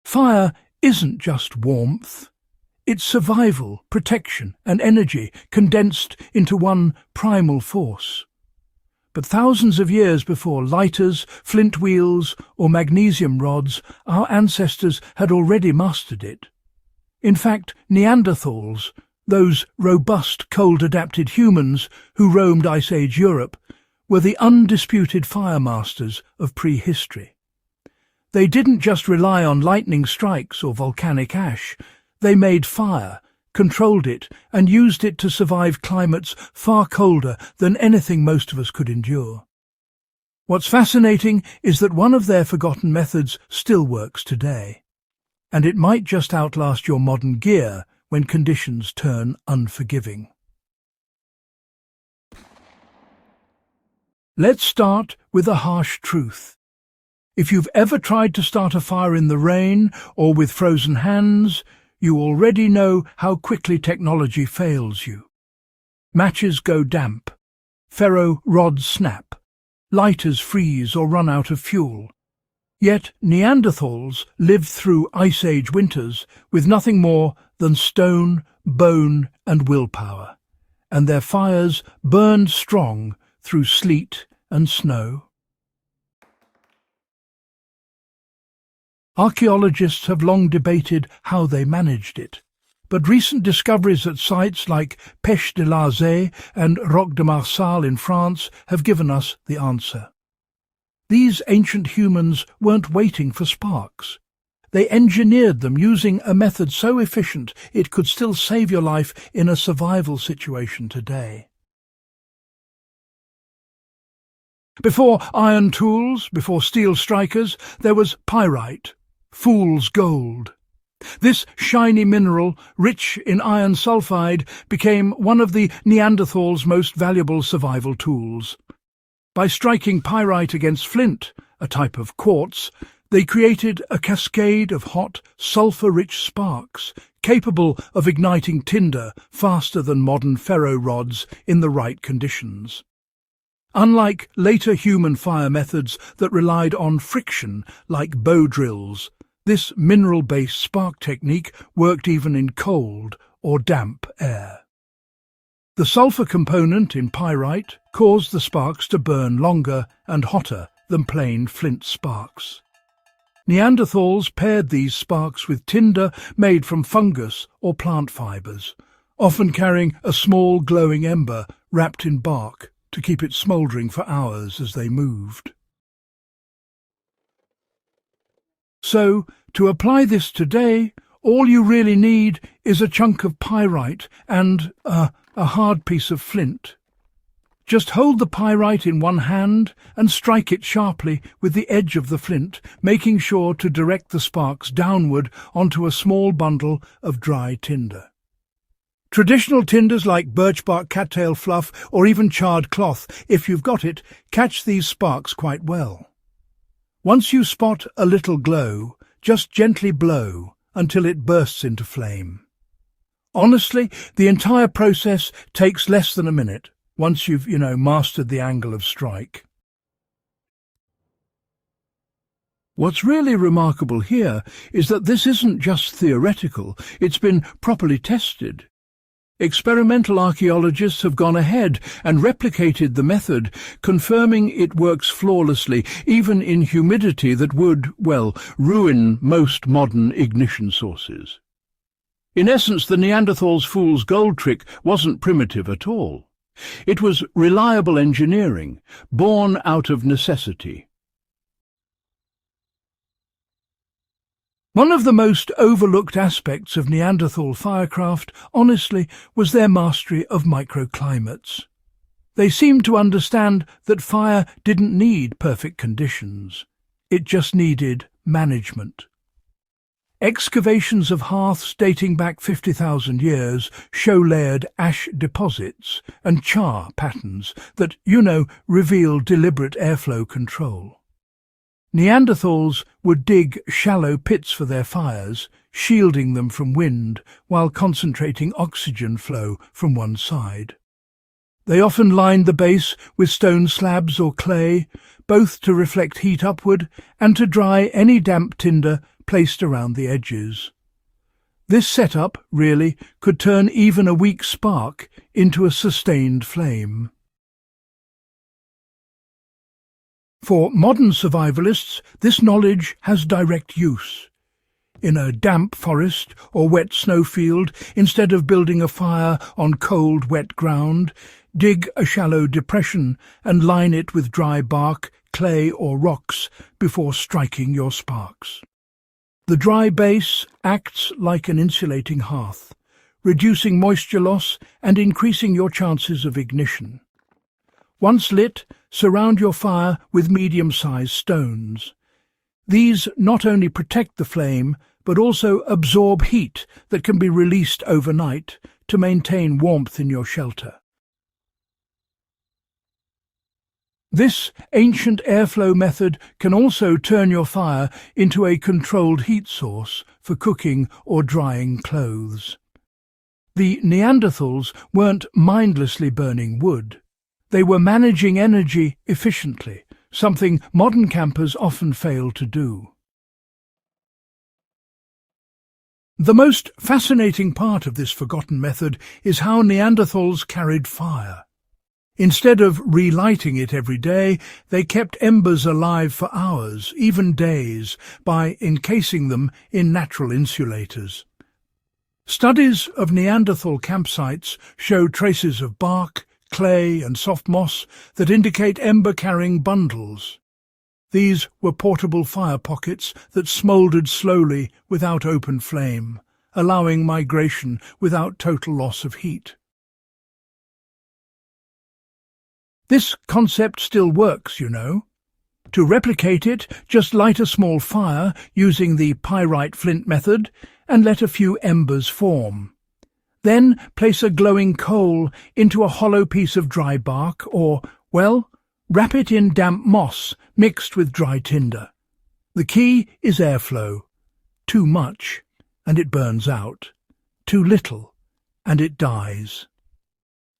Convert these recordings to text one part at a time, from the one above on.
Fire isn't just warmth. It's survival, protection, and energy condensed into one primal force. But thousands of years before lighters, flint wheels, or magnesium rods, our ancestors had already mastered it. In fact, Neanderthals, those robust, cold-adapted humans who roamed Ice Age Europe, were the undisputed fire masters of prehistory. They didn't just rely on lightning strikes or volcanic ash. They made fire, controlled it, and used it to survive climates far colder than anything most of us could endure. What's fascinating is that one of their forgotten methods still works today. And it might just outlast your modern gear when conditions turn unforgiving. Let's start with a harsh truth. If you've ever tried to start a fire in the rain or with frozen hands, you already know how quickly technology fails you. Matches go damp, ferro rods snap, lighters freeze or run out of fuel. Yet Neanderthals lived through Ice Age winters with nothing more than stone, bone and willpower, and their fires burned strong through sleet and snow. Archaeologists have long debated how they managed it, but recent discoveries at sites like Pêche de l'Arzé and Roc de Marsal in France have given us the answer. These ancient humans weren't waiting for sparks. They engineered them using a method so efficient it could still save your life in a survival situation today. Before iron tools, before steel strikers, there was pyrite, fool's gold. This shiny mineral, rich in iron sulfide, became one of the Neanderthals' most valuable survival tools. By striking pyrite against flint, a type of quartz, they created a cascade of hot, sulphur-rich sparks, capable of igniting tinder faster than modern ferro rods in the right conditions. Unlike later human fire methods that relied on friction, like bow drills, this mineral-based spark technique worked even in cold or damp air. The sulfur component in pyrite caused the sparks to burn longer and hotter than plain flint sparks. Neanderthals paired these sparks with tinder made from fungus or plant fibres, often carrying a small glowing ember wrapped in bark to keep it smouldering for hours as they moved. So, to apply this today, all you really need is a chunk of pyrite and a hard piece of flint. Just hold the pyrite in one hand and strike it sharply with the edge of the flint, making sure to direct the sparks downward onto a small bundle of dry tinder. Traditional tinders like birchbark cattail fluff or even charred cloth, if you've got it, catch these sparks quite well. Once you spot a little glow, just gently blow until it bursts into flame. Honestly, the entire process takes less than a minute, once you've, mastered the angle of strike. What's really remarkable here is that this isn't just theoretical, it's been properly tested. Experimental archaeologists have gone ahead and replicated the method, confirming it works flawlessly, even in humidity that would, ruin most modern ignition sources. In essence, the Neanderthals' fool's gold trick wasn't primitive at all. It was reliable engineering, born out of necessity. One of the most overlooked aspects of Neanderthal firecraft, honestly, was their mastery of microclimates. They seemed to understand that fire didn't need perfect conditions. It just needed management. Excavations of hearths dating back 50,000 years show layered ash deposits and char patterns that, reveal deliberate airflow control. Neanderthals would dig shallow pits for their fires, shielding them from wind while concentrating oxygen flow from one side. They often lined the base with stone slabs or clay, both to reflect heat upward and to dry any damp tinder placed around the edges. This setup, really, could turn even a weak spark into a sustained flame. For modern survivalists, this knowledge has direct use. In a damp forest or wet snowfield, instead of building a fire on cold, wet ground, dig a shallow depression and line it with dry bark, clay or rocks before striking your sparks. The dry base acts like an insulating hearth, reducing moisture loss and increasing your chances of ignition. Once lit, surround your fire with medium-sized stones. These not only protect the flame, but also absorb heat that can be released overnight to maintain warmth in your shelter. This ancient airflow method can also turn your fire into a controlled heat source for cooking or drying clothes. The Neanderthals weren't mindlessly burning wood. They were managing energy efficiently, something modern campers often fail to do. The most fascinating part of this forgotten method is how Neanderthals carried fire. Instead of relighting it every day, they kept embers alive for hours, even days, by encasing them in natural insulators. Studies of Neanderthal campsites show traces of bark, clay and soft moss that indicate ember-carrying bundles. These were portable fire pockets that smouldered slowly without open flame, allowing migration without total loss of heat. This concept still works, you know. To replicate it, just light a small fire using the pyrite flint method and let a few embers form. Then place a glowing coal into a hollow piece of dry bark or, well, wrap it in damp moss mixed with dry tinder. The key is airflow. Too much, and it burns out. Too little, and it dies.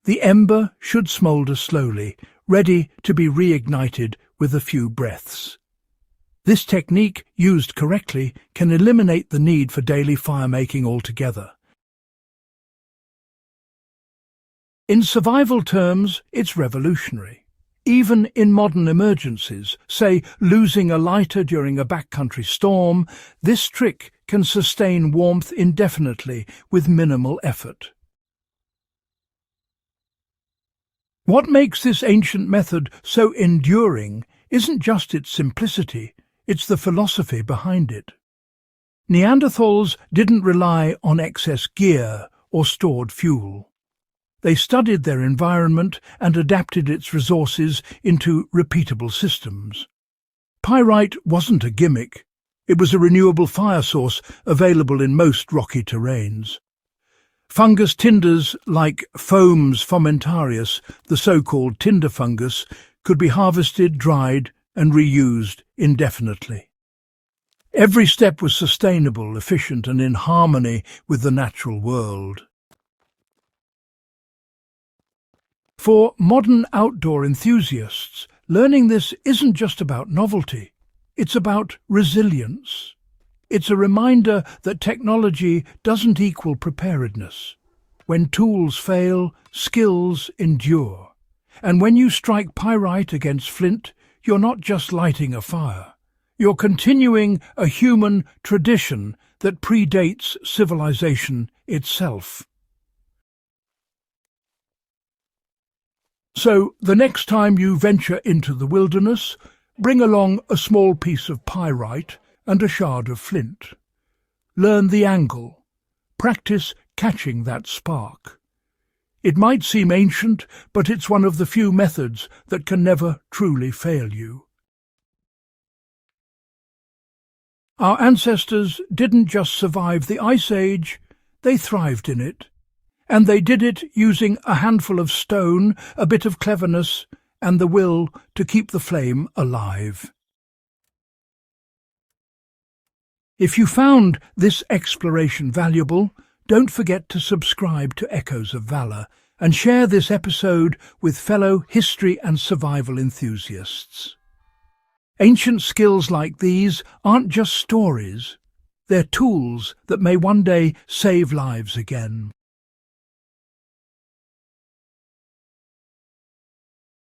The ember should smoulder slowly, ready to be reignited with a few breaths. This technique, used correctly, can eliminate the need for daily fire-making altogether. In survival terms, it's revolutionary. Even in modern emergencies, say losing a lighter during a backcountry storm, this trick can sustain warmth indefinitely with minimal effort. What makes this ancient method so enduring isn't just its simplicity, it's the philosophy behind it. Neanderthals didn't rely on excess gear or stored fuel. They studied their environment and adapted its resources into repeatable systems. Pyrite wasn't a gimmick. It was a renewable fire source available in most rocky terrains. Fungus tinders like Fomes fomentarius, the so-called tinder fungus, could be harvested, dried and reused indefinitely. Every step was sustainable, efficient and in harmony with the natural world. For modern outdoor enthusiasts, learning this isn't just about novelty, it's about resilience. It's a reminder that technology doesn't equal preparedness. When tools fail, skills endure. And when you strike pyrite against flint, you're not just lighting a fire. You're continuing a human tradition that predates civilization itself. So, the next time you venture into the wilderness, bring along a small piece of pyrite and a shard of flint. Learn the angle. Practice catching that spark. It might seem ancient, but it's one of the few methods that can never truly fail you. Our ancestors didn't just survive the Ice Age, they thrived in it. And they did it using a handful of stone, a bit of cleverness, and the will to keep the flame alive. If you found this exploration valuable, don't forget to subscribe to Echoes of Valor and share this episode with fellow history and survival enthusiasts. Ancient skills like these aren't just stories, They're tools that may one day save lives again.